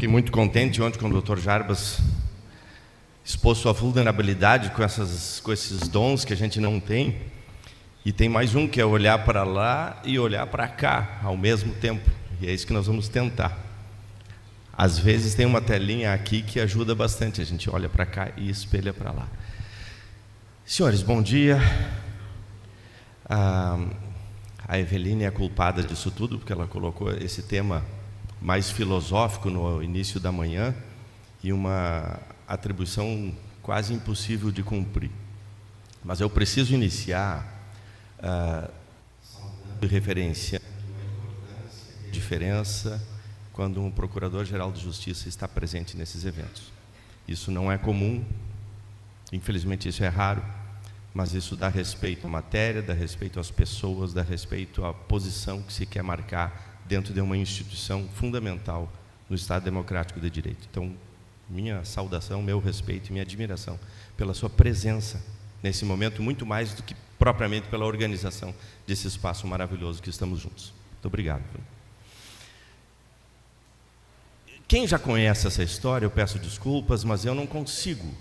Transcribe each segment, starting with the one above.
Fiquei muito contente ontem com o Dr. Jarbas expôs sua vulnerabilidade com esses dons que a gente não tem. E tem mais um, que é olhar para lá e olhar para cá ao mesmo tempo. E é isso que nós vamos tentar. Às vezes tem uma telinha aqui que ajuda bastante. A gente olha para cá e espelha para lá. Senhores, bom dia. A Eveline é a culpada disso tudo, porque ela colocou esse tema mais filosófico no início da manhã e uma atribuição quase impossível de cumprir. Mas eu preciso iniciar de referência a diferença quando um procurador-geral de justiça está presente nesses eventos. Isso não é comum, infelizmente isso é raro, mas isso dá respeito à matéria, dá respeito às pessoas, dá respeito à posição que se quer marcar dentro de uma instituição fundamental no Estado Democrático de Direito. Então, minha saudação, meu respeito e minha admiração pela sua presença nesse momento, muito mais do que propriamente pela organização desse espaço maravilhoso que estamos juntos. Muito obrigado. Quem já conhece essa história, eu peço desculpas, mas eu não consigo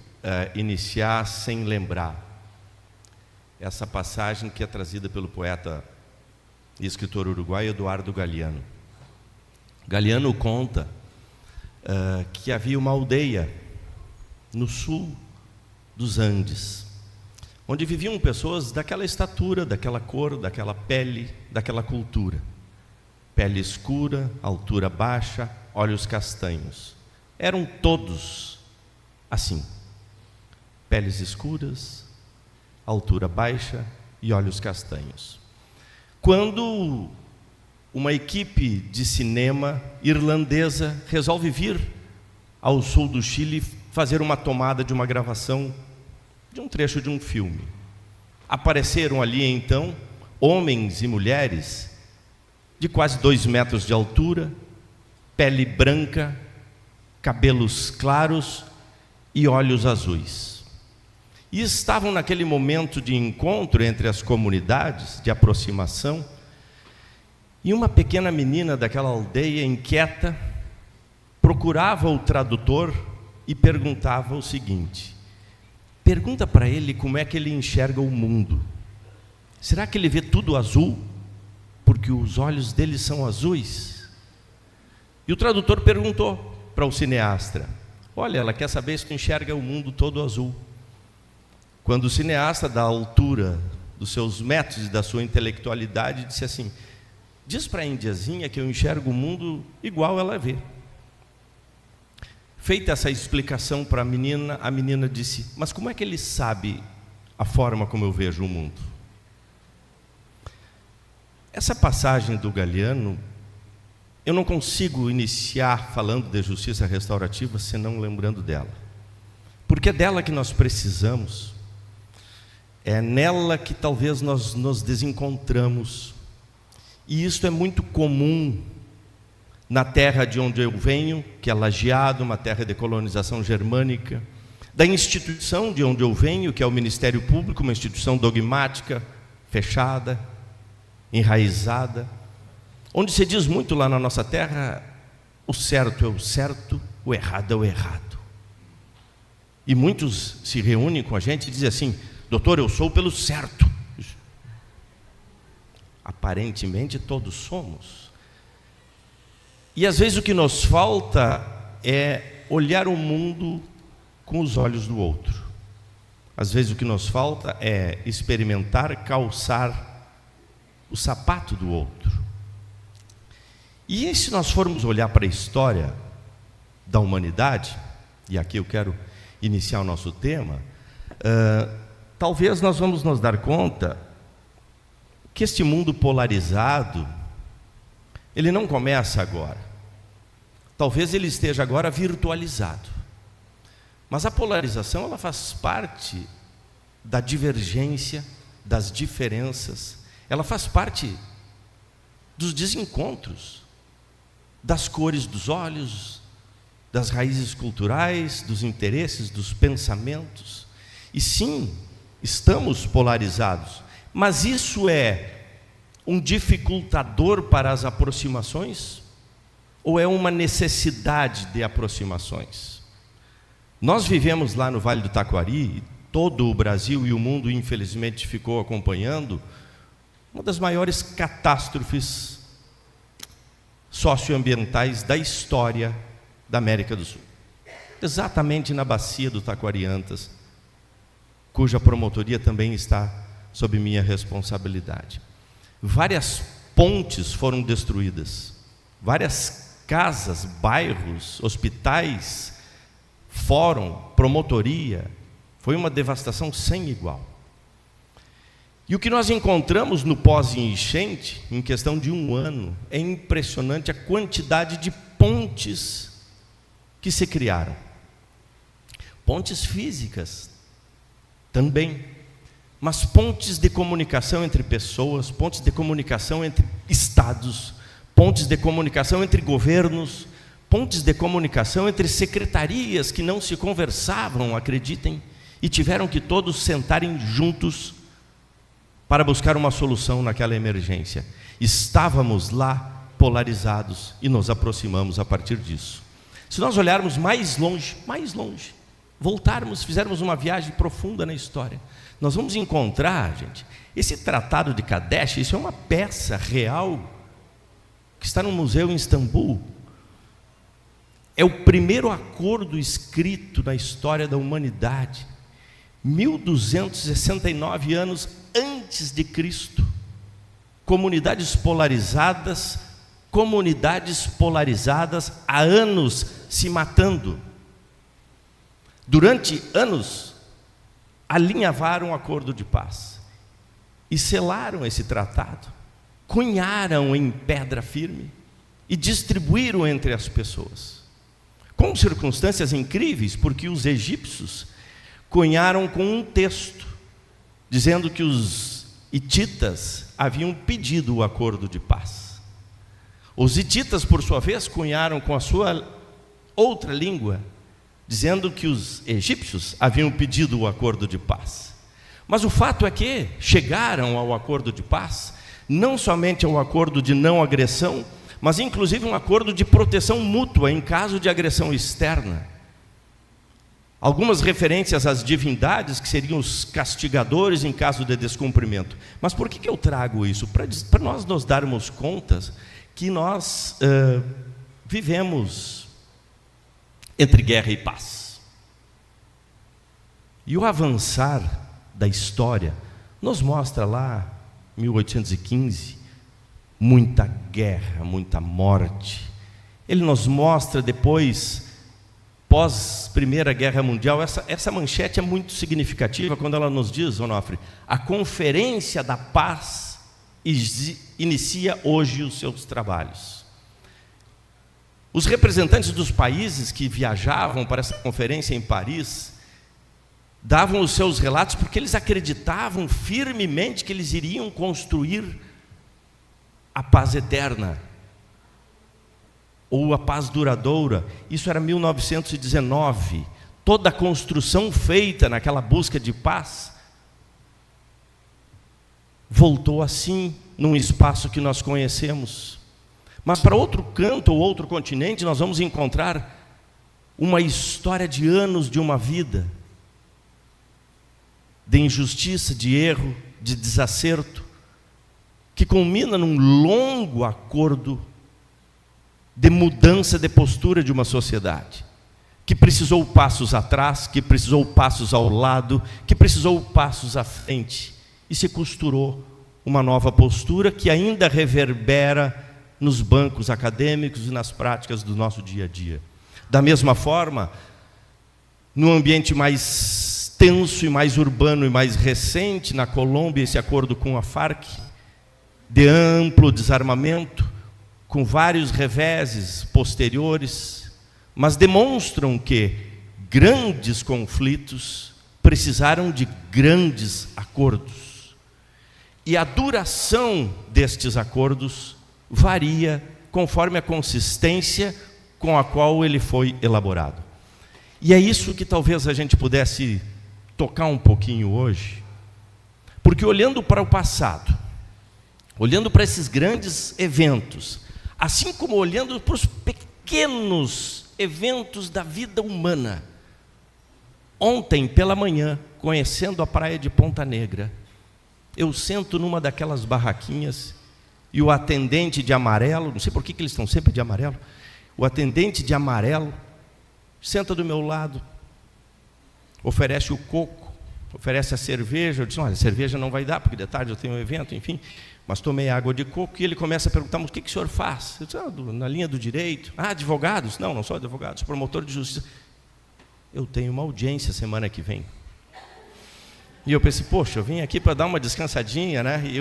iniciar sem lembrar essa passagem que é trazida pelo poeta e escritor uruguaio Eduardo Galeano. Galeano conta que havia uma aldeia no sul dos Andes, onde viviam pessoas daquela estatura, daquela cor, daquela pele, daquela cultura. Pele escura, altura baixa, olhos castanhos. Eram todos assim. Peles escuras, altura baixa e olhos castanhos. Quando uma equipe de cinema irlandesa resolve vir ao sul do Chile fazer uma tomada de uma gravação de um trecho de um filme, apareceram ali então homens e mulheres de quase 2 metros de altura, pele branca, cabelos claros e olhos azuis. E estavam naquele momento de encontro entre as comunidades, de aproximação, e uma pequena menina daquela aldeia inquieta procurava o tradutor e perguntava o seguinte: pergunta para ele como é que ele enxerga o mundo. Será que ele vê tudo azul porque os olhos dele são azuis? E o tradutor perguntou para o cineasta: olha, ela quer saber se tu enxerga o mundo todo azul. Quando o cineasta, da altura dos seus metros e da sua intelectualidade, disse assim: diz para a indiazinha que eu enxergo o mundo igual ela vê. Feita essa explicação para a menina disse: mas como é que ele sabe a forma como eu vejo o mundo? Essa passagem do Galeano, eu não consigo iniciar falando de justiça restaurativa senão lembrando dela. Porque é dela que nós precisamos. É nela que talvez nós nos desencontramos. E isso é muito comum na terra de onde eu venho, que é Lajeado, uma terra de colonização germânica, da instituição de onde eu venho, que é o Ministério Público, uma instituição dogmática, fechada, enraizada, onde se diz muito lá na nossa terra: o certo é o certo, o errado é o errado. E muitos se reúnem com a gente e dizem assim: doutor, eu sou pelo certo. Aparentemente todos somos. E às vezes o que nos falta é olhar o mundo com os olhos do outro. Às vezes o que nos falta é experimentar calçar o sapato do outro. E se nós formos olhar para a história da humanidade, e aqui eu quero iniciar o nosso tema, talvez nós vamos nos dar conta que este mundo polarizado, ele não começa agora. Talvez ele esteja agora virtualizado. Mas a polarização, ela faz parte da divergência, das diferenças. Ela faz parte dos desencontros, das cores dos olhos, das raízes culturais, dos interesses, dos pensamentos. E sim, estamos polarizados. Mas isso é um dificultador para as aproximações? ou é uma necessidade de aproximações? Nós vivemos lá no Vale do Taquari, todo o Brasil e o mundo infelizmente ficou acompanhando uma das maiores catástrofes socioambientais da história da América do Sul. Exatamente na bacia do Taquariantas, cuja promotoria também está sob minha responsabilidade. Várias pontes foram destruídas, várias casas, bairros, hospitais, fórum, promotoria. Foi uma devastação sem igual. E o que nós encontramos no pós-enchente, em questão de 1 ano, é impressionante a quantidade de pontes que se criaram. Pontes físicas também, mas pontes de comunicação entre pessoas, pontes de comunicação entre estados, pontes de comunicação entre governos, pontes de comunicação entre secretarias que não se conversavam, acreditem, e tiveram que todos sentarem juntos para buscar uma solução naquela emergência. Estávamos lá polarizados e nos aproximamos a partir disso. Se nós olharmos mais longe, voltarmos, fizermos uma viagem profunda na história, nós vamos encontrar, gente, esse Tratado de Kadesh. Isso é uma peça real que está no museu em Istambul. É o primeiro acordo escrito na história da humanidade, 1269 anos antes de Cristo. Comunidades polarizadas há anos se matando. Durante anos, alinhavaram um acordo de paz e selaram esse tratado, cunharam em pedra firme e distribuíram entre as pessoas, com circunstâncias incríveis, porque os egípcios cunharam com um texto, dizendo que os hititas haviam pedido o acordo de paz. Os hititas, por sua vez, cunharam com a sua outra língua, dizendo que os egípcios haviam pedido o acordo de paz. Mas o fato é que chegaram ao acordo de paz, não somente ao acordo de não agressão, mas inclusive um acordo de proteção mútua em caso de agressão externa. Algumas referências às divindades, que seriam os castigadores em caso de descumprimento. Mas por que eu trago isso? Para nós nos darmos conta que nós vivemos entre guerra e paz. E o avançar da história nos mostra lá, 1815, muita guerra, muita morte. Ele nos mostra depois, pós Primeira Guerra Mundial, essa manchete é muito significativa quando ela nos diz, Onofre, a Conferência da Paz inicia hoje os seus trabalhos. Os representantes dos países que viajavam para essa conferência em Paris davam os seus relatos porque eles acreditavam firmemente que eles iriam construir a paz eterna, ou a paz duradoura. Isso era 1919. Toda a construção feita naquela busca de paz voltou assim, num espaço que nós conhecemos. Mas para outro canto ou outro continente, nós vamos encontrar uma história de anos de uma vida, de injustiça, de erro, de desacerto, que culmina num longo acordo de mudança de postura de uma sociedade, que precisou passos atrás, que precisou passos ao lado, que precisou passos à frente, e se costurou uma nova postura que ainda reverbera nos bancos acadêmicos e nas práticas do nosso dia a dia. Da mesma forma, no ambiente mais tenso e mais urbano e mais recente, na Colômbia, esse acordo com a Farc, de amplo desarmamento, com vários reveses posteriores, mas demonstram que grandes conflitos precisaram de grandes acordos. E a duração destes acordos varia conforme a consistência com a qual ele foi elaborado. E é isso que talvez a gente pudesse tocar um pouquinho hoje, porque olhando para o passado, olhando para esses grandes eventos, Assim como olhando para os pequenos eventos da vida humana. Ontem pela manhã, conhecendo a praia de Ponta Negra, eu sento numa daquelas barraquinhas e o atendente de amarelo, não sei por que eles estão sempre de amarelo, o atendente de amarelo senta do meu lado, oferece o coco, oferece a cerveja. Eu disse: olha, a cerveja não vai dar, porque de tarde eu tenho um evento, enfim, mas tomei água de coco. E ele começa a perguntar: mas o que o senhor faz? Eu disse: na linha do direito. Advogados? Não sou advogado, sou promotor de justiça. Eu tenho uma audiência semana que vem. E eu pensei: poxa, eu vim aqui para dar uma descansadinha, né? E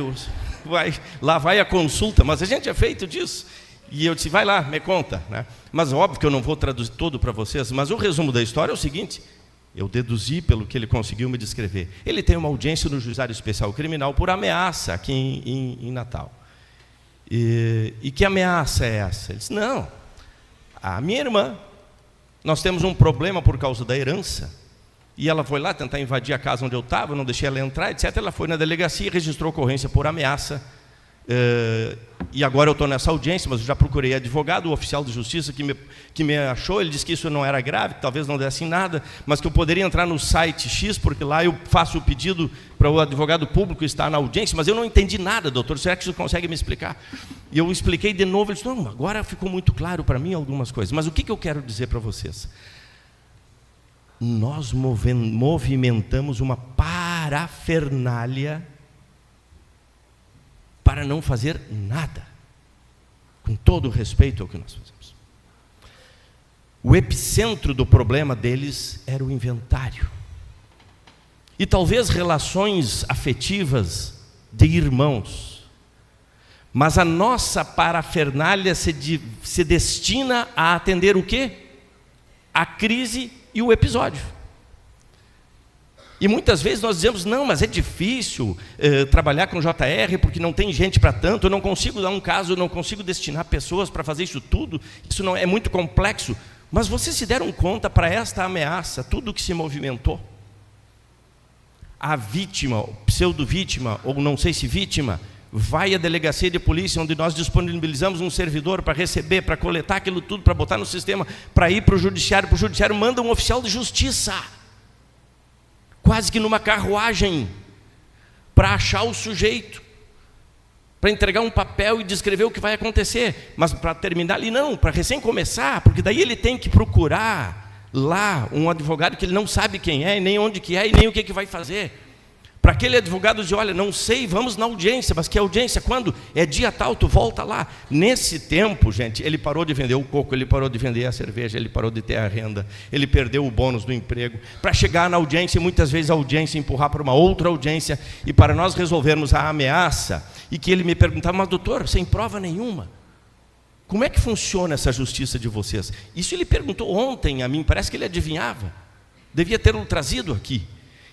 lá vai a consulta, mas a gente é feito disso. E eu disse: vai lá, me conta, né? Mas óbvio que eu não vou traduzir todo para vocês, mas o resumo da história é o seguinte: eu deduzi pelo que ele conseguiu me descrever. Ele tem uma audiência no Juizado Especial Criminal por ameaça aqui em Natal. E que ameaça é essa? Ele disse: não, a minha irmã, nós temos um problema por causa da herança, e ela foi lá tentar invadir a casa onde eu estava, não deixei ela entrar, etc. Ela foi na delegacia e registrou ocorrência por ameaça. E agora eu estou nessa audiência, mas eu já procurei advogado, o oficial de justiça que me achou. Ele disse que isso não era grave, que talvez não desse em nada, mas que eu poderia entrar no site X, porque lá eu faço o pedido para o advogado público estar na audiência. Mas eu não entendi nada, doutor, será que você consegue me explicar? E eu expliquei de novo. Ele disse: não, agora ficou muito claro para mim algumas coisas. Mas o que eu quero dizer para vocês? Nós movimentamos uma parafernália para não fazer nada, com todo o respeito ao que nós fazemos. O epicentro do problema deles era o inventário. E talvez relações afetivas de irmãos. Mas a nossa parafernália se destina a atender o quê? A crise e o episódio. E muitas vezes nós dizemos: não, mas é difícil trabalhar com JR, porque não tem gente para tanto, eu não consigo dar um caso, eu não consigo destinar pessoas para fazer isso tudo, isso não é muito complexo. Mas vocês se deram conta, para esta ameaça, tudo que se movimentou? A vítima, pseudo-vítima, ou não sei se vítima, vai à delegacia de polícia, onde nós disponibilizamos um servidor para receber, para coletar aquilo tudo, para botar no sistema, para ir para o judiciário manda um oficial de justiça, quase que numa carruagem, para achar o sujeito, para entregar um papel e descrever o que vai acontecer. Mas para terminar ali, não, para recém começar, porque daí ele tem que procurar lá um advogado que ele não sabe quem é, nem onde que é, e nem o que vai fazer. Para aquele advogado dizer: olha, não sei, vamos na audiência. Mas que audiência? Quando? É dia tal, tu volta lá. Nesse tempo, gente, ele parou de vender o coco, ele parou de vender a cerveja, ele parou de ter a renda, ele perdeu o bônus do emprego, para chegar na audiência, e muitas vezes a audiência empurrar para uma outra audiência, e para nós resolvermos a ameaça. E que ele me perguntava: mas doutor, sem prova nenhuma, como é que funciona essa justiça de vocês? Isso ele perguntou ontem a mim, parece que ele adivinhava, devia ter-o trazido aqui.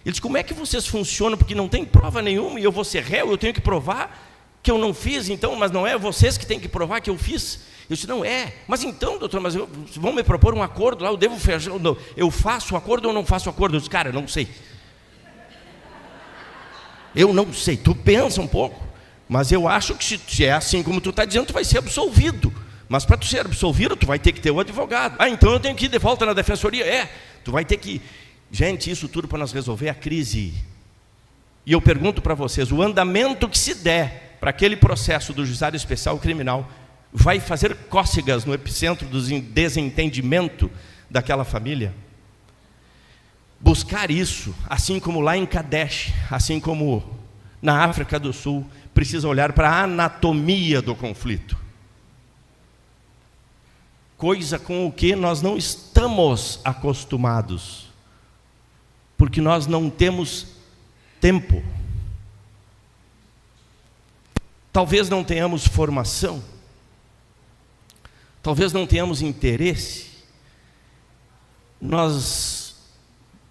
Ele disse: como é que vocês funcionam, porque não tem prova nenhuma e eu vou ser réu, eu tenho que provar que eu não fiz, então, mas não é vocês que têm que provar que eu fiz? Eu disse: não é. Mas então, doutor, mas vão me propor um acordo lá, eu faço o acordo ou não faço o acordo? Eu disse: cara, eu não sei. Eu não sei, tu pensa um pouco, mas eu acho que se é assim como tu está dizendo, tu vai ser absolvido. Mas para tu ser absolvido, tu vai ter que ter o advogado. Então eu tenho que ir de volta na defensoria? Tu vai ter que... Gente, isso tudo para nós resolver a crise. E eu pergunto para vocês: o andamento que se der para aquele processo do Juizado Especial Criminal vai fazer cócegas no epicentro do desentendimento daquela família? Buscar isso, assim como lá em Kadesh, assim como na África do Sul, precisa olhar para a anatomia do conflito. Coisa com o que nós não estamos acostumados, porque nós não temos tempo. Talvez não tenhamos formação, talvez não tenhamos interesse.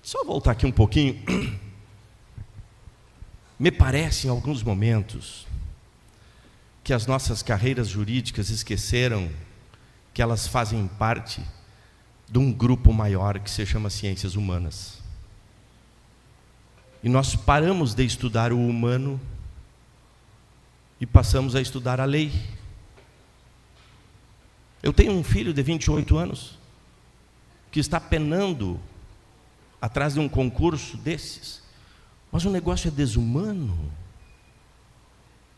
Só voltar aqui um pouquinho. Me parece em alguns momentos que as nossas carreiras jurídicas esqueceram que elas fazem parte de um grupo maior que se chama ciências humanas. E nós paramos de estudar o humano e passamos a estudar a lei. Eu tenho um filho de 28 anos que está penando atrás de um concurso desses, mas o negócio é desumano.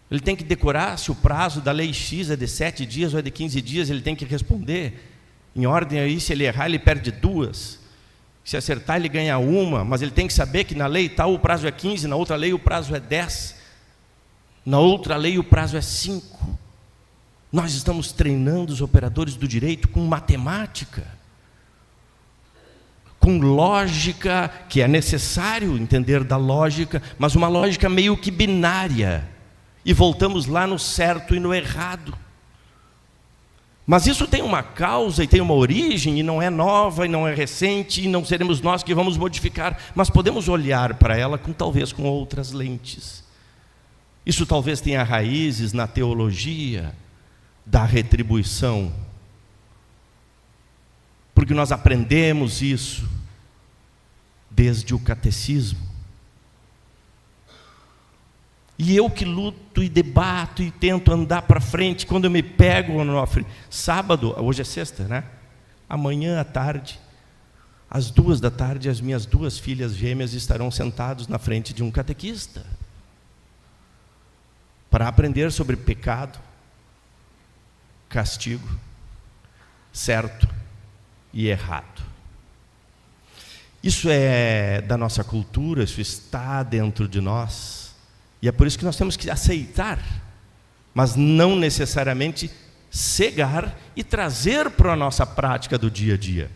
Ele tem que decorar se o prazo da lei X é de 7 dias ou é de 15 dias, ele tem que responder em ordem aí. Se ele errar, ele perde 2. Se acertar, ele ganha 1, mas ele tem que saber que na lei tal o prazo é 15, na outra lei o prazo é 10, na outra lei o prazo é 5. Nós estamos treinando os operadores do direito com matemática, com lógica, que é necessário entender da lógica, mas uma lógica meio que binária, e voltamos lá no certo e no errado. Mas isso tem uma causa e tem uma origem, e não é nova, e não é recente, e não seremos nós que vamos modificar, mas podemos olhar para ela talvez com outras lentes. Isso talvez tenha raízes na teologia da retribuição, porque nós aprendemos isso desde o catecismo. E eu que luto e debato e tento andar para frente, quando eu me pego, Onofre, sábado, hoje é sexta, né? Amanhã à tarde, às 14h, as minhas 2 filhas gêmeas estarão sentados na frente de um catequista para aprender sobre pecado, castigo, certo e errado. Isso é da nossa cultura, isso está dentro de nós. E é por isso que nós temos que aceitar, mas não necessariamente cegar e trazer para a nossa prática do dia a dia.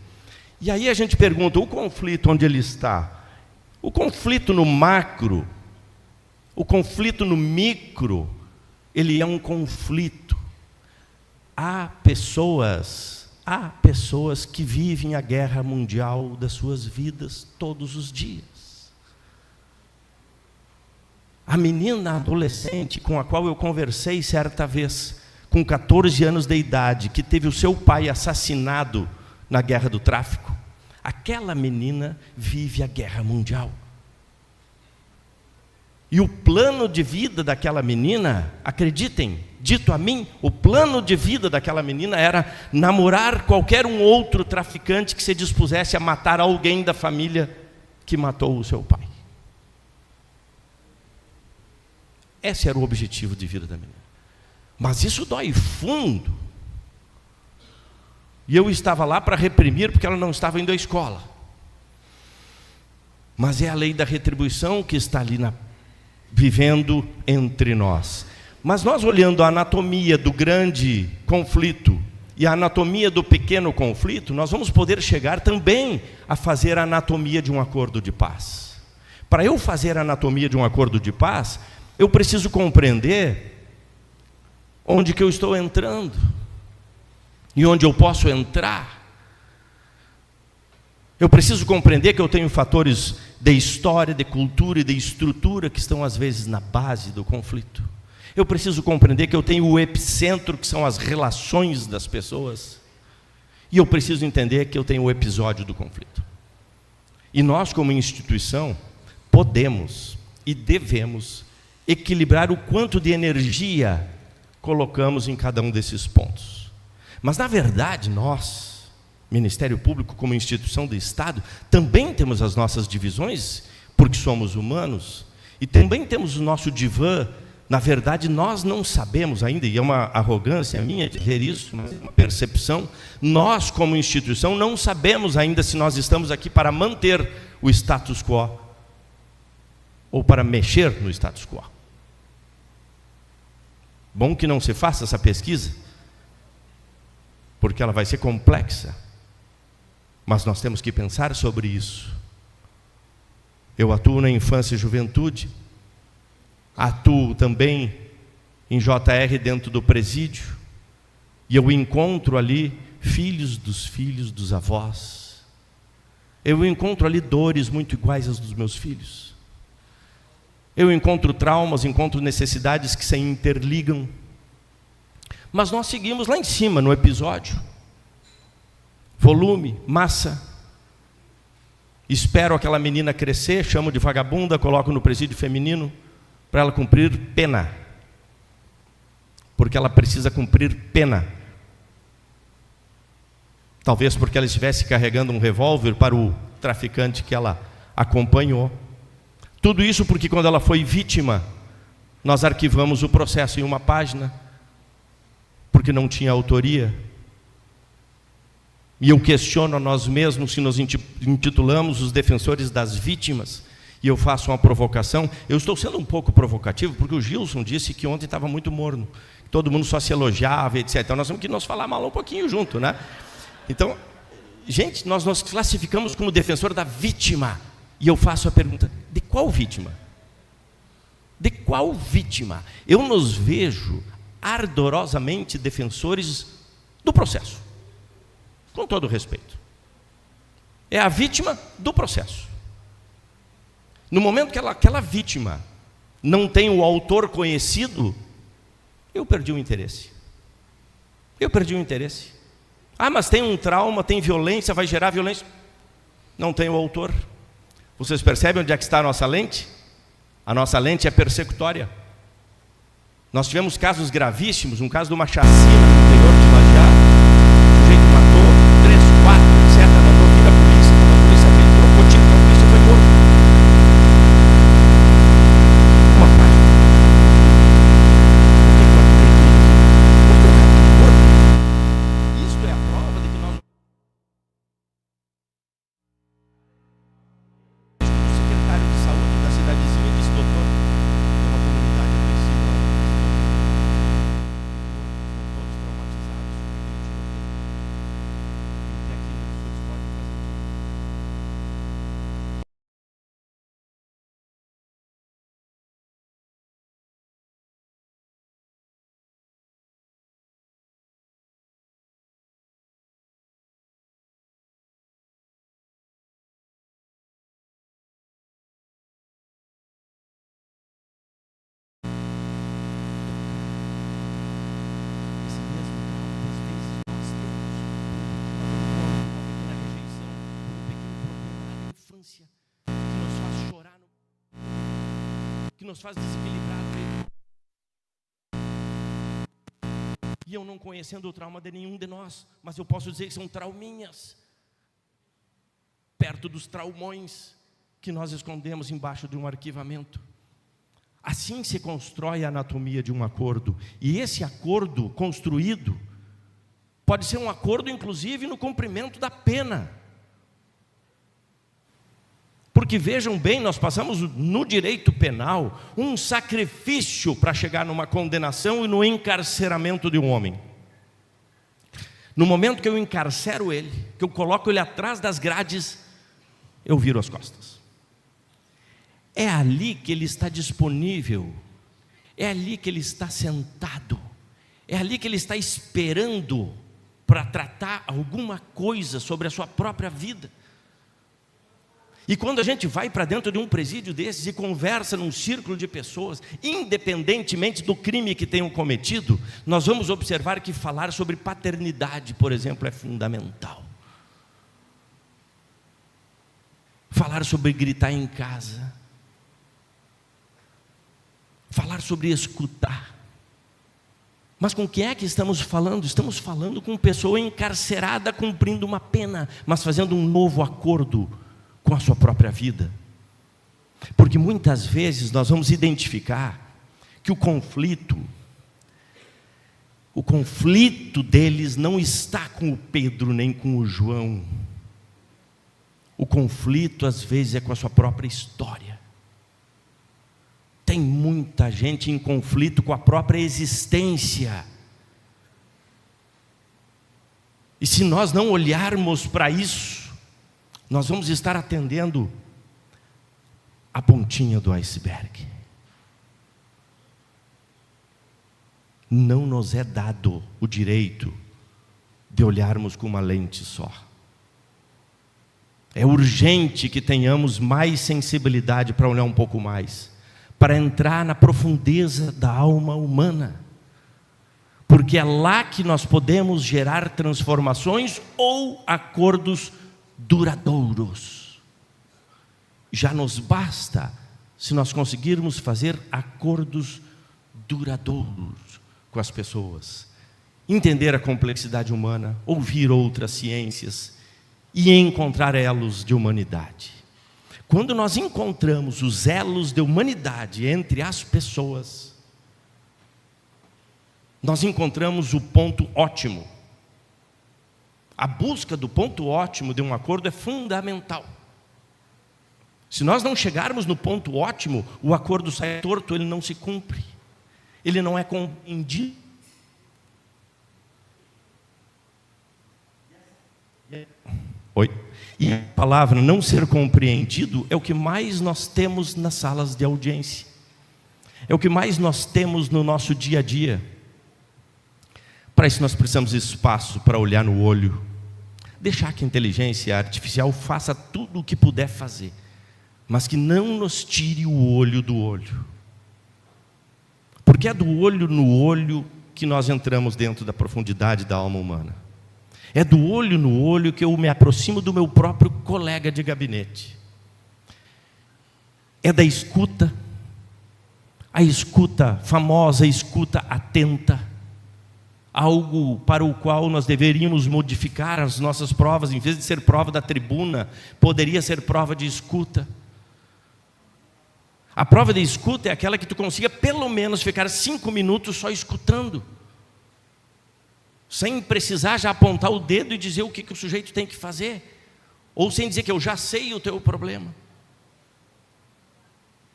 E aí a gente pergunta, o conflito onde ele está? O conflito no macro, o conflito no micro, ele é um conflito. Há pessoas que vivem a guerra mundial das suas vidas todos os dias. A menina adolescente com a qual eu conversei certa vez, com 14 anos de idade, que teve o seu pai assassinado na guerra do tráfico, aquela menina vive a guerra mundial. E o plano de vida daquela menina, acreditem, dito a mim, o plano de vida daquela menina era namorar qualquer um outro traficante que se dispusesse a matar alguém da família que matou o seu pai. Esse era o objetivo de vida da menina. Mas isso dói fundo. E eu estava lá para reprimir, porque ela não estava indo à escola. Mas é a lei da retribuição que está ali vivendo entre nós. Mas nós, olhando a anatomia do grande conflito e a anatomia do pequeno conflito, nós vamos poder chegar também a fazer a anatomia de um acordo de paz. Para eu fazer a anatomia de um acordo de paz, eu preciso compreender onde que eu estou entrando e onde eu posso entrar. Eu preciso compreender que eu tenho fatores de história, de cultura e de estrutura que estão às vezes na base do conflito. Eu preciso compreender que eu tenho o epicentro, que são as relações das pessoas. E eu preciso entender que eu tenho o episódio do conflito. E nós, como instituição, podemos e devemos equilibrar o quanto de energia colocamos em cada um desses pontos. Mas, na verdade, nós, Ministério Público, como instituição do Estado, também temos as nossas divisões, porque somos humanos, e também temos o nosso divã. Na verdade, nós não sabemos ainda, e é uma arrogância minha dizer isso, mas é uma percepção, nós, como instituição, não sabemos ainda se nós estamos aqui para manter o status quo ou para mexer no status quo. Bom que não se faça essa pesquisa, porque ela vai ser complexa, mas nós temos que pensar sobre isso. Eu atuo na infância e juventude, atuo também em JR dentro do presídio, e eu encontro ali filhos dos avós. Eu encontro ali dores muito iguais às dos meus filhos. Eu encontro traumas, encontro necessidades que se interligam. Mas nós seguimos lá em cima no episódio. Volume, massa. Espero aquela menina crescer, chamo de vagabunda, coloco no presídio feminino para ela cumprir pena. Porque ela precisa cumprir pena. Talvez porque ela estivesse carregando um revólver para o traficante que ela acompanhou. Tudo isso porque quando ela foi vítima, nós arquivamos o processo em uma página, porque não tinha autoria. E eu questiono a nós mesmos se nos intitulamos os defensores das vítimas, e eu faço uma provocação. Eu estou sendo um pouco provocativo, porque o Gilson disse que ontem estava muito morno, todo mundo só se elogiava, etc. Então nós temos que nos falar mal um pouquinho junto, né? Então, gente, nós nos classificamos como defensor da vítima, e eu faço a pergunta: de qual vítima? De qual vítima? Eu nos vejo ardorosamente defensores do processo, com todo respeito. É a vítima do processo. No momento que aquela vítima não tem o autor conhecido, eu perdi o interesse. Eu perdi o interesse. Ah, mas tem um trauma, tem violência, vai gerar violência. Não tem o autor. Vocês percebem onde é que está a nossa lente? A nossa lente é persecutória. Nós tivemos casos gravíssimos, um caso de uma chacina no interior de Lajá. O sujeito matou 3, 4, etc. Mandou vir a polícia. Quando a polícia veio, trocou tiro, a polícia foi morto. Uma página. Por que eu acreditei tudo? Isto é a prova de que nós... O secretário de saúde da cidadezinha disse: doutor, tem uma comunidade agressiva lá. Todos traumatizados. E o que é que os senhores podem fazer? Esse mesmo trauma, às vezes, nós temos uma pequena rejeição, um pequeno problema lá na infância, que nos faz chorar, que nos faz desequilibrar no meio. E eu não conhecendo o trauma de nenhum de nós, mas eu posso dizer que são trauminhas, perto dos traumões que nós escondemos embaixo de um arquivamento. Assim se constrói a anatomia de um acordo. E esse acordo construído pode ser um acordo, inclusive, no cumprimento da pena. Porque vejam bem, nós passamos no direito penal um sacrifício para chegar numa condenação e no encarceramento de um homem. No momento que eu encarcero ele, que eu coloco ele atrás das grades, eu viro as costas. É ali que ele está disponível, é ali que ele está sentado, é ali que ele está esperando para tratar alguma coisa sobre a sua própria vida. E quando a gente vai para dentro de um presídio desses e conversa num círculo de pessoas, independentemente do crime que tenham cometido, nós vamos observar que falar sobre paternidade, por exemplo, é fundamental. Falar sobre gritar em casa. Falar sobre escutar. Mas com quem é que estamos falando? Estamos falando com pessoa encarcerada cumprindo uma pena, mas fazendo um novo acordo com a sua própria vida. Porque muitas vezes nós vamos identificar que o conflito deles não está com o Pedro nem com o João. O conflito às vezes é com a sua própria história. Tem muita gente em conflito com a própria existência. E se nós não olharmos para isso, nós vamos estar atendendo a pontinha do iceberg. Não nos é dado o direito de olharmos com uma lente só. É urgente que tenhamos mais sensibilidade para olhar um pouco mais, para entrar na profundeza da alma humana, porque é lá que nós podemos gerar transformações ou acordos duradouros. Já nos basta se nós conseguirmos fazer acordos duradouros com as pessoas. entender a complexidade humana, ouvir outras ciências e encontrar elos de humanidade. Quando nós encontramos os elos de humanidade entre as pessoas, nós encontramos o ponto ótimo. A busca do ponto ótimo de um acordo é fundamental. Se nós não chegarmos no ponto ótimo, o acordo sai torto, ele não se cumpre. Ele não é compreendido. Oi. E a palavra não ser compreendido é o que mais nós temos nas salas de audiência. É o que mais nós temos no nosso dia a dia. Para isso nós precisamos de espaço para olhar no olho. Deixar que a inteligência artificial faça tudo o que puder fazer, mas que não nos tire o olho do olho. Porque é do olho no olho que nós entramos dentro da profundidade da alma humana. É do olho no olho que eu me aproximo do meu próprio colega de gabinete. É da escuta, a escuta famosa, a escuta atenta, algo para o qual nós deveríamos modificar as nossas provas. Em vez de ser prova da tribuna, poderia ser prova de escuta. A prova de escuta é aquela que tu consiga pelo menos ficar 5 minutos só escutando, sem precisar já apontar o dedo e dizer o que o sujeito tem que fazer, ou sem dizer que eu já sei o teu problema.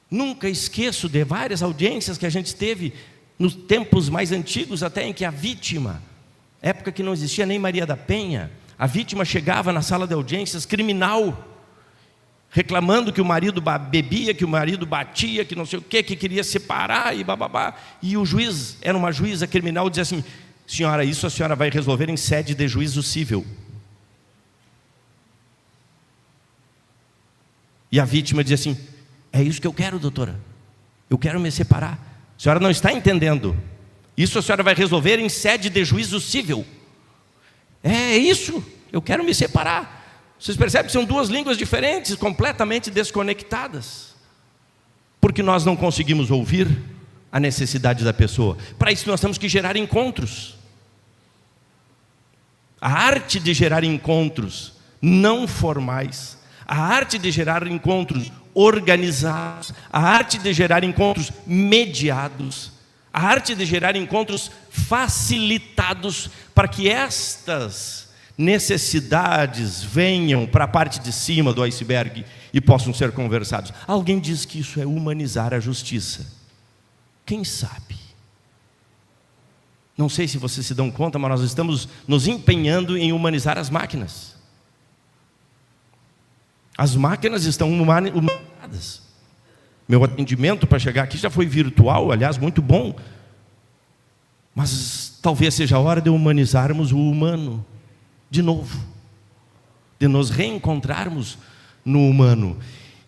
Nunca esqueço de várias audiências que a gente teve nos tempos mais antigos, até em que a vítima, época que não existia nem Maria da Penha, a vítima chegava na sala de audiências criminal, reclamando que o marido bebia, que o marido batia, que não sei o que queria separar e bababá. E o juiz, era uma juíza criminal, dizia assim: senhora, isso a senhora vai resolver em sede de juízo civil. E a vítima dizia assim: é isso que eu quero, doutora, eu quero me separar. A senhora não está entendendo, isso a senhora vai resolver em sede de juízo civil. É isso, eu quero me separar. Vocês percebem que são duas línguas diferentes, completamente desconectadas, porque nós não conseguimos ouvir a necessidade da pessoa. Para isso nós temos que gerar encontros. A arte de gerar encontros não formais, a arte de gerar encontros organizados, a arte de gerar encontros mediados, a arte de gerar encontros facilitados, para que estas necessidades venham para a parte de cima do iceberg e possam ser conversados. Alguém diz que isso é humanizar a justiça. Quem sabe? Não sei se vocês se dão conta, mas nós estamos nos empenhando em humanizar as máquinas. As máquinas estão humanizadas. Meu atendimento para chegar aqui já foi virtual, aliás, muito bom. Mas talvez seja a hora de humanizarmos o humano de novo, de nos reencontrarmos no humano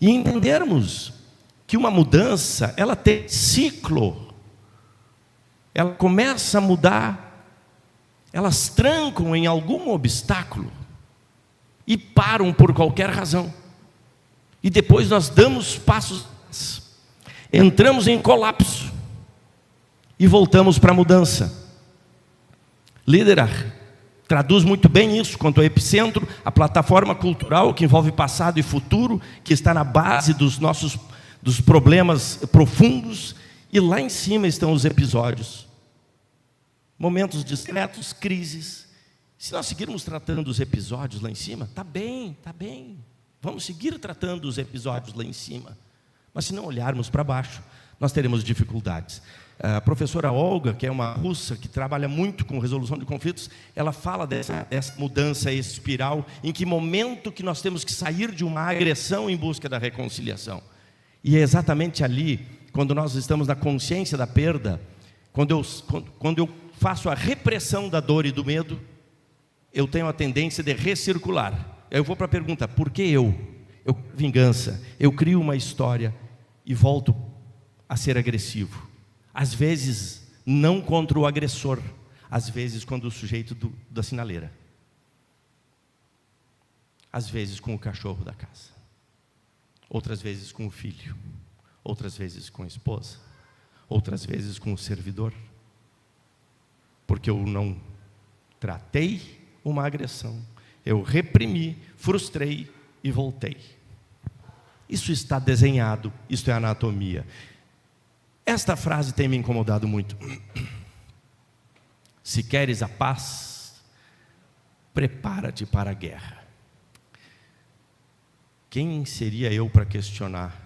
e entendermos que uma mudança, ela tem ciclo. Ela começa a mudar, elas trancam em algum obstáculo e param por qualquer razão. E depois nós damos passos, entramos em colapso e voltamos para a mudança. Liderar traduz muito bem isso quanto ao epicentro, a plataforma cultural que envolve passado e futuro, que está na base dos problemas profundos, e lá em cima estão os episódios, momentos discretos, crises. Se nós seguirmos tratando os episódios lá em cima, está bem, vamos seguir tratando os episódios lá em cima, mas se não olharmos para baixo, nós teremos dificuldades. A professora Olga, que é uma russa que trabalha muito com resolução de conflitos, ela fala dessa mudança espiral, em que momento que nós temos que sair de uma agressão em busca da reconciliação. E é exatamente ali, quando nós estamos na consciência da perda, quando eu faço a repressão da dor e do medo, eu tenho a tendência de recircular. Eu vou para a pergunta: por que eu vingança? Eu crio uma história e volto a ser agressivo. Às vezes não contra o agressor, às vezes contra o sujeito da sinaleira, às vezes com o cachorro da casa, outras vezes com o filho, outras vezes com a esposa, outras vezes com o servidor, porque eu não tratei uma agressão, eu reprimi, frustrei e voltei. Isso está desenhado, isso é anatomia. Esta frase tem me incomodado muito. Se queres a paz, prepara-te para a guerra. Quem seria eu para questionar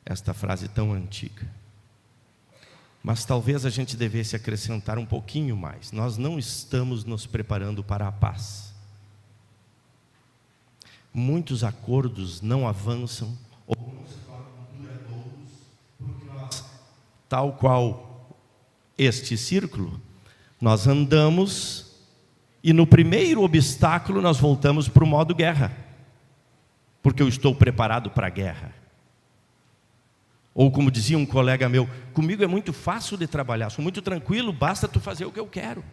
esta frase tão antiga? Mas talvez a gente devesse acrescentar um pouquinho mais. Nós não estamos nos preparando para a paz. Muitos acordos não avançam ou não se tornam duradouros, porque nós, tal qual este círculo, nós andamos e no primeiro obstáculo nós voltamos para o modo guerra, porque eu estou preparado para a guerra. Ou como dizia um colega meu, comigo é muito fácil de trabalhar, sou muito tranquilo, basta tu fazer o que eu quero.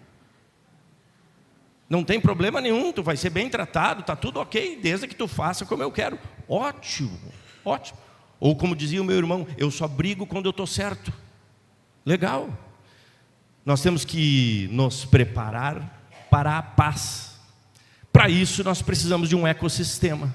Não tem problema nenhum, tu vai ser bem tratado, está tudo ok, desde que tu faça como eu quero. Ótimo, ótimo. Ou como dizia o meu irmão, eu só brigo quando eu estou certo. Legal. Nós temos que nos preparar para a paz. Para isso nós precisamos de um ecossistema.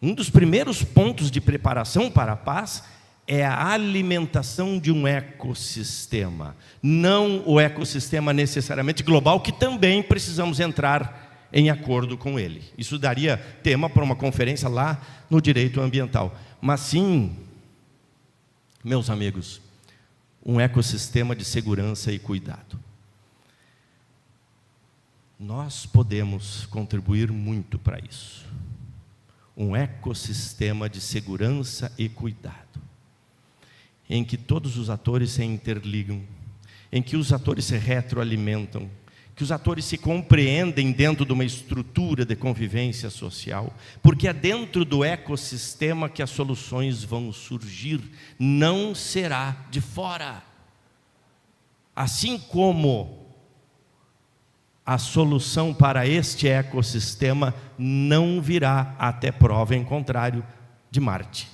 Um dos primeiros pontos de preparação para a paz é a alimentação de um ecossistema. Não o ecossistema necessariamente global, que também precisamos entrar em acordo com ele. Isso daria tema para uma conferência lá no direito ambiental. Mas sim, meus amigos, um ecossistema de segurança e cuidado. Nós podemos contribuir muito para isso. Um ecossistema de segurança e cuidado, em que todos os atores se interligam, em que os atores se retroalimentam, que os atores se compreendem dentro de uma estrutura de convivência social, porque é dentro do ecossistema que as soluções vão surgir, não será de fora. Assim como a solução para este ecossistema não virá até prova em contrário de Marte.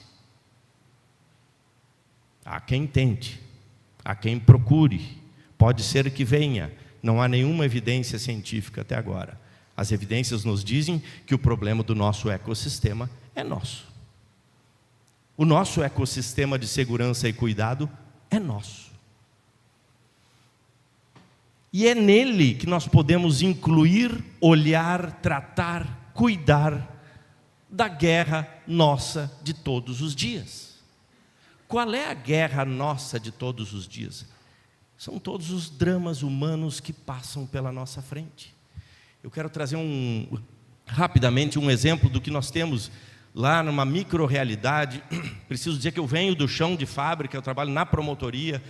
Há quem tente, há quem procure, pode ser que venha, não há nenhuma evidência científica até agora. As evidências nos dizem que o problema do nosso ecossistema é nosso. O nosso ecossistema de segurança e cuidado é nosso. E é nele que nós podemos incluir, olhar, tratar, cuidar da guerra nossa de todos os dias. Qual é a guerra nossa de todos os dias? São todos os dramas humanos que passam pela nossa frente. Eu quero trazer rapidamente um exemplo do que nós temos lá numa micro-realidade. Preciso dizer que eu venho do chão de fábrica, eu trabalho na promotoria,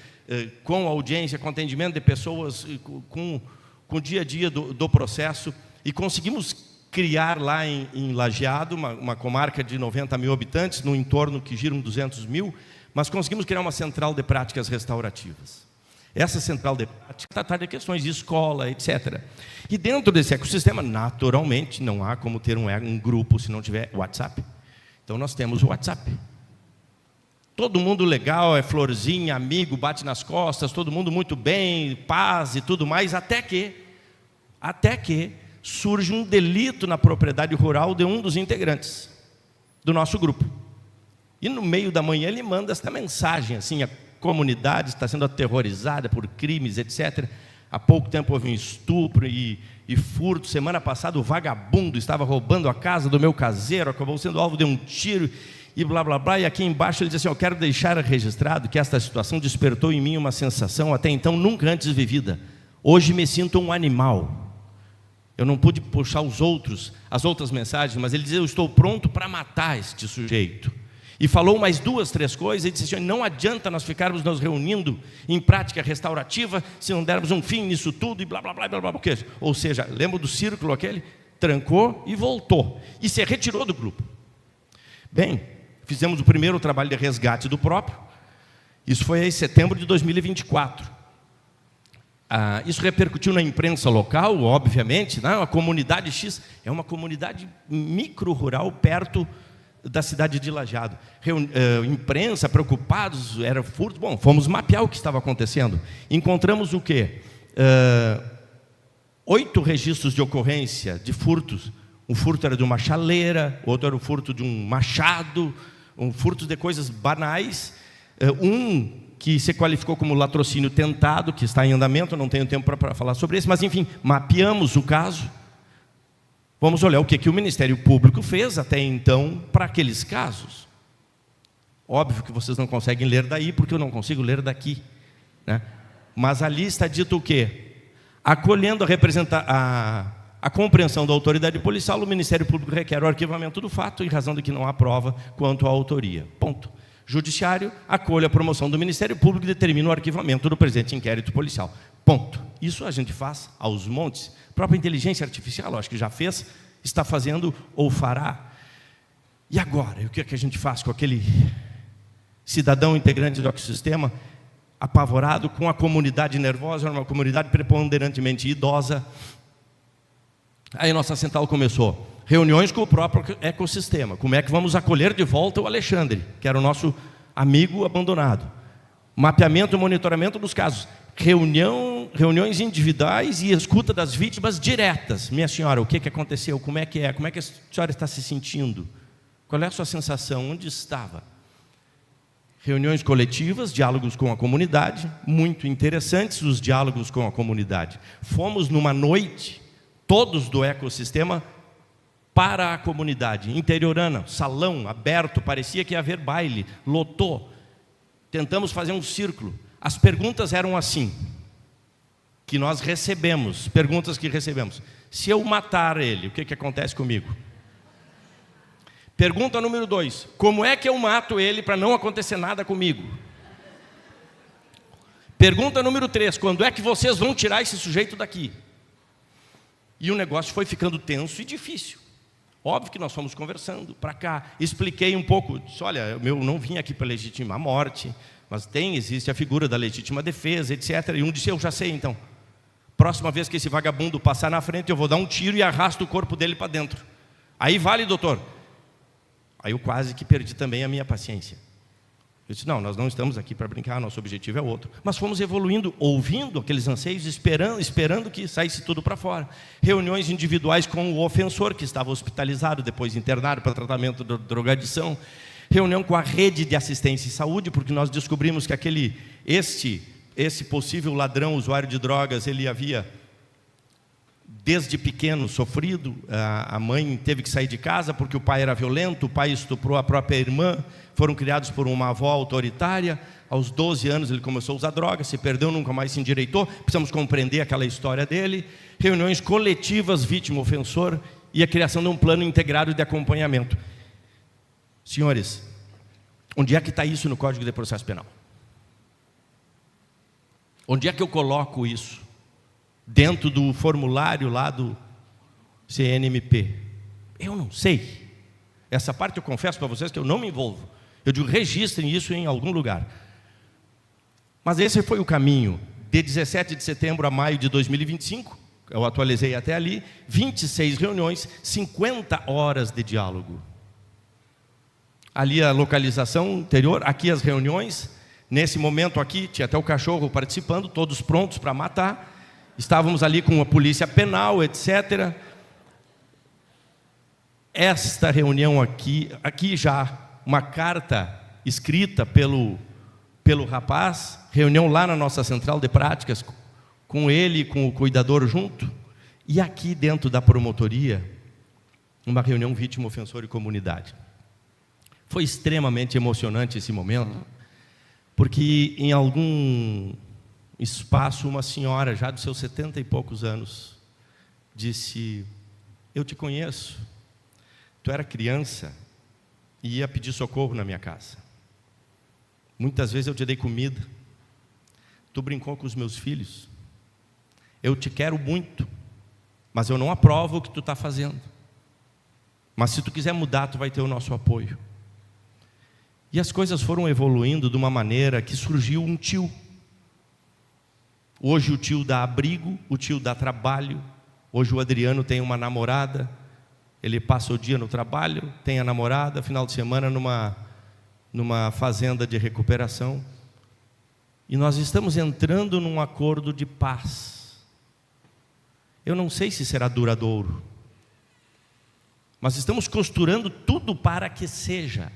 com audiência, com atendimento de pessoas, com o dia a dia do processo, e conseguimos criar lá em Lajeado, uma comarca de 90 mil habitantes, no entorno que giram 200 mil, mas conseguimos criar uma central de práticas restaurativas. Essa central de práticas trata de questões de escola, etc. E dentro desse ecossistema, naturalmente, não há como ter um grupo se não tiver WhatsApp. Então nós temos o WhatsApp. Todo mundo legal, é florzinha, amigo, bate nas costas, todo mundo muito bem, paz e tudo mais, até que surge um delito na propriedade rural de um dos integrantes do nosso grupo. E no meio da manhã ele manda esta mensagem, assim: a comunidade está sendo aterrorizada por crimes, etc. Há pouco tempo houve um estupro e furto. Semana passada o vagabundo estava roubando a casa do meu caseiro, acabou sendo alvo de um tiro e blá blá blá. E aqui embaixo ele diz assim: eu quero deixar registrado que esta situação despertou em mim uma sensação até então nunca antes vivida. Hoje me sinto um animal. Eu não pude puxar as outras mensagens, mas ele diz: eu estou pronto para matar este sujeito. E falou mais 2, 3 coisas, e disse assim: não adianta nós ficarmos nos reunindo em prática restaurativa se não dermos um fim nisso tudo e blá blá blá blá blá. Ou seja, lembra do círculo aquele? Trancou e voltou, e se retirou do grupo. Bem, fizemos o primeiro trabalho de resgate do próprio. Isso foi em setembro de 2024. Isso repercutiu na imprensa local, obviamente, né? A comunidade X é uma comunidade micro-rural perto da cidade de Lajeado. Imprensa, preocupados, era furto. Bom, fomos mapear o que estava acontecendo. Encontramos o quê? 8 registros de ocorrência de furtos. Um furto era de uma chaleira, outro era o furto de um machado, um furto de coisas banais. Um que se qualificou como latrocínio tentado, que está em andamento, não tenho tempo para falar sobre isso, mas enfim, mapeamos o caso. Vamos olhar o que o Ministério Público fez até então para aqueles casos. Óbvio que vocês não conseguem ler daí, porque eu não consigo ler daqui, né? Mas ali está dito o quê? Acolhendo a compreensão da autoridade policial, o Ministério Público requer o arquivamento do fato em razão de que não há prova quanto à autoria. Ponto. Judiciário acolhe a promoção do Ministério Público e determina o arquivamento do presente inquérito policial. Ponto. Isso a gente faz aos montes. A própria inteligência artificial, acho que já fez, está fazendo ou fará. E agora? O que é que a gente faz com aquele cidadão integrante do ecossistema, apavorado, com a comunidade nervosa, uma comunidade preponderantemente idosa? Aí nossa central começou. Reuniões com o próprio ecossistema. Como é que vamos acolher de volta o Alexandre, que era o nosso amigo abandonado? Mapeamento e monitoramento dos casos. Reuniões individuais e escuta das vítimas diretas. Minha senhora, o que aconteceu? Como é que é? Como é que a senhora está se sentindo? Qual é a sua sensação? Onde estava? Reuniões coletivas, diálogos com a comunidade, muito interessantes os diálogos com a comunidade. Fomos numa noite, todos do ecossistema, para a comunidade interiorana, salão aberto, parecia que ia haver baile, lotou. Tentamos fazer um círculo. As perguntas eram assim, que nós recebemos, perguntas que recebemos. Se eu matar ele, o que acontece comigo? Pergunta número 2, como é que eu mato ele para não acontecer nada comigo? Pergunta número 3, quando é que vocês vão tirar esse sujeito daqui? E o negócio foi ficando tenso e difícil. Óbvio que nós fomos conversando para cá, expliquei um pouco, disse, olha, eu não vim aqui para legitimar a morte, mas existe a figura da legítima defesa, etc. E um disse, eu já sei então, próxima vez que esse vagabundo passar na frente, eu vou dar um tiro e arrasto o corpo dele para dentro. Aí vale, doutor? Aí eu quase que perdi também a minha paciência. Eu disse, não, nós não estamos aqui para brincar, nosso objetivo é outro. Mas fomos evoluindo, ouvindo aqueles anseios, esperando que saísse tudo para fora. Reuniões individuais com o ofensor, que estava hospitalizado, depois internado para tratamento de drogadição. Reunião com a rede de assistência e saúde, porque nós descobrimos que esse possível ladrão, usuário de drogas, ele havia, desde pequeno, sofrido. A mãe teve que sair de casa porque o pai era violento, o pai estuprou a própria irmã, foram criados por uma avó autoritária. Aos 12 anos ele começou a usar drogas, se perdeu, nunca mais se endireitou. Precisamos compreender aquela história dele. Reuniões coletivas, vítima-ofensor, e a criação de um plano integrado de acompanhamento. Senhores, onde é que está isso no Código de Processo Penal? Onde é que eu coloco isso? Dentro do formulário lá do CNMP? Eu não sei. Essa parte eu confesso para vocês que eu não me envolvo. Eu digo, registrem isso em algum lugar. Mas esse foi o caminho. De 17 de setembro a maio de 2025, eu atualizei até ali, 26 reuniões, 50 horas de diálogo. Ali a localização anterior, aqui as reuniões. Nesse momento aqui, tinha até o cachorro participando, todos prontos para matar. Estávamos ali com a polícia penal, etc. Esta reunião aqui já uma carta escrita pelo rapaz, reunião lá na nossa central de práticas, com ele e com o cuidador junto, e aqui dentro da promotoria, uma reunião vítima, ofensor e comunidade. Foi extremamente emocionante esse momento, porque em algum espaço, uma senhora, já dos seus 70 e poucos anos, disse, eu te conheço, tu era criança e ia pedir socorro na minha casa. Muitas vezes eu te dei comida, tu brincou com os meus filhos, eu te quero muito, mas eu não aprovo o que tu está fazendo. Mas se tu quiser mudar, tu vai ter o nosso apoio. E as coisas foram evoluindo de uma maneira que surgiu um tio. Hoje o tio dá abrigo, o tio dá trabalho. Hoje o Adriano tem uma namorada. Ele passa o dia no trabalho, tem a namorada, final de semana numa fazenda de recuperação. E nós estamos entrando num acordo de paz. Eu não sei se será duradouro, mas estamos costurando tudo para que seja.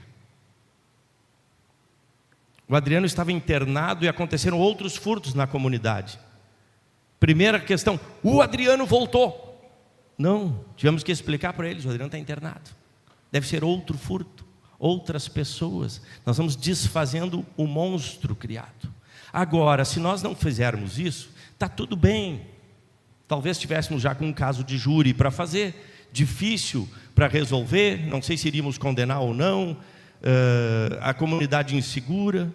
O Adriano estava internado e aconteceram outros furtos na comunidade. Primeira questão, o Adriano voltou. Não, tivemos que explicar para eles, o Adriano está internado. Deve ser outro furto, outras pessoas. Nós vamos desfazendo o monstro criado. Agora, se nós não fizermos isso, está tudo bem. Talvez estivéssemos já com um caso de júri para fazer, difícil para resolver, não sei se iríamos condenar ou não, a comunidade insegura,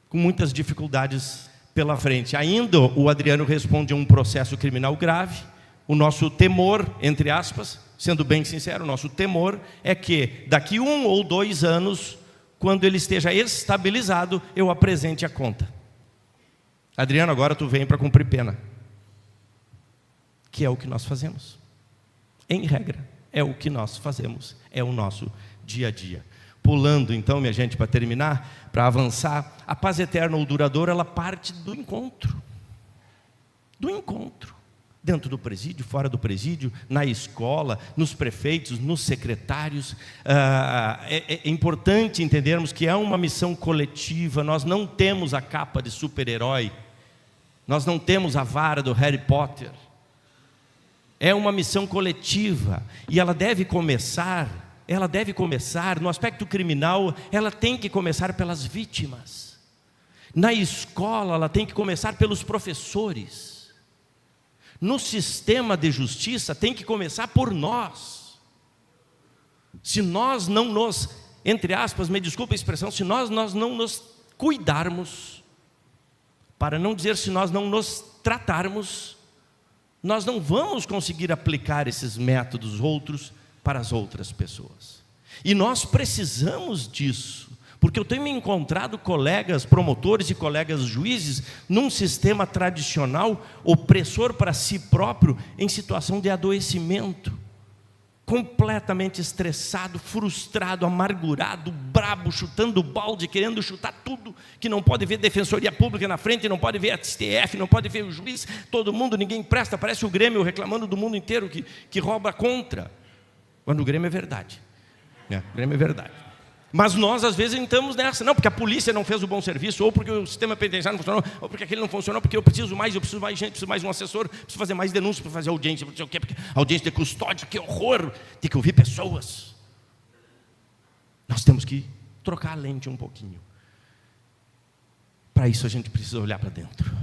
com muitas dificuldades pela frente. Ainda o Adriano responde a um processo criminal grave. O nosso temor, entre aspas, sendo bem sincero, o nosso temor é que daqui 1 ou 2 anos, quando ele esteja estabilizado, eu apresente a conta. Adriano, agora tu vem para cumprir pena. Que é o que nós fazemos. Em regra, é o que nós fazemos. É o nosso dia a dia. Pulando então, minha gente, para terminar, para avançar, a paz eterna ou duradoura, ela parte do encontro. Do encontro. Dentro do presídio, fora do presídio, na escola, nos prefeitos, nos secretários. É importante entendermos que é uma missão coletiva. Nós não temos a capa de super-herói. Nós não temos a vara do Harry Potter. É uma missão coletiva. E ela deve começar no aspecto criminal, ela tem que começar pelas vítimas. Na escola, ela tem que começar pelos professores. No sistema de justiça, tem que começar por nós. Se nós não nos, entre aspas, me desculpa a expressão, se nós não nos cuidarmos, para não dizer se nós não nos tratarmos, nós não vamos conseguir aplicar esses métodos outros para as outras pessoas. E nós precisamos disso, porque eu tenho me encontrado colegas promotores e colegas juízes num sistema tradicional opressor para si próprio, em situação de adoecimento, completamente estressado, frustrado, amargurado, brabo, chutando balde, querendo chutar tudo, que não pode ver defensoria pública na frente, não pode ver a STF, não pode ver o juiz, todo mundo, ninguém presta, parece o Grêmio reclamando do mundo inteiro que rouba contra, quando o Grêmio é verdade, o Grêmio é verdade. Mas nós às vezes entramos nessa, não, porque a polícia não fez o bom serviço, ou porque o sistema penitenciário não funcionou, ou porque aquele não funcionou, porque eu preciso mais gente, preciso mais um assessor, preciso fazer mais denúncias para fazer audiência, não sei o quê, porque audiência de custódia, que horror, tem que ouvir pessoas. Nós temos que trocar a lente um pouquinho. Para isso a gente precisa olhar para dentro.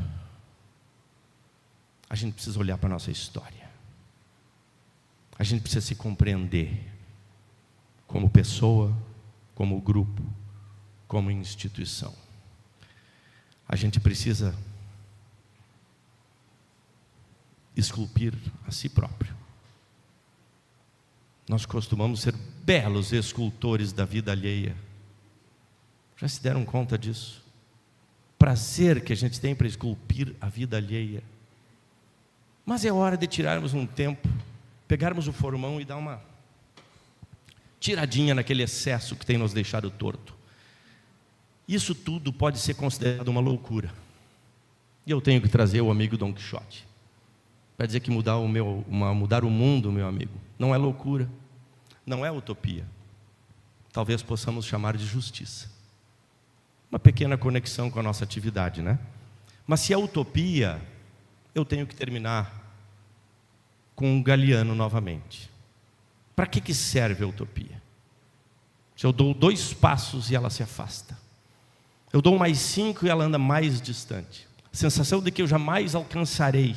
A gente precisa olhar para a nossa história. A gente precisa se compreender como pessoa, como grupo, como instituição. A gente precisa esculpir a si próprio. Nós costumamos ser belos escultores da vida alheia. Já se deram conta disso? Prazer que a gente tem para esculpir a vida alheia. Mas é hora de tirarmos um tempo, pegarmos o formão e dar uma tiradinha naquele excesso que tem nos deixado torto. Isso tudo pode ser considerado uma loucura. E eu tenho que trazer o amigo Dom Quixote para dizer que mudar o mundo, meu amigo, não é loucura, não é utopia. Talvez possamos chamar de justiça. Uma pequena conexão com a nossa atividade, né? Mas se é utopia, eu tenho que terminar com um Galiano novamente. Para que serve a utopia? Se eu dou 2 passos e ela se afasta, eu dou mais 5 e ela anda mais distante, a sensação de que eu jamais alcançarei.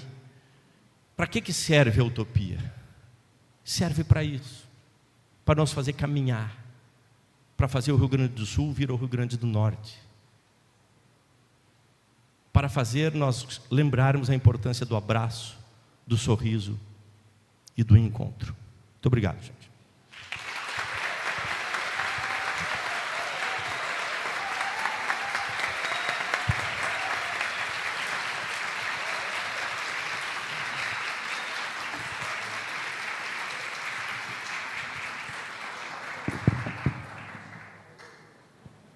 Para que serve a utopia? Serve para isso, para nos fazer caminhar, para fazer o Rio Grande do Sul vir ao Rio Grande do Norte, para fazer nós lembrarmos a importância do abraço, do sorriso e do encontro. Muito obrigado, gente.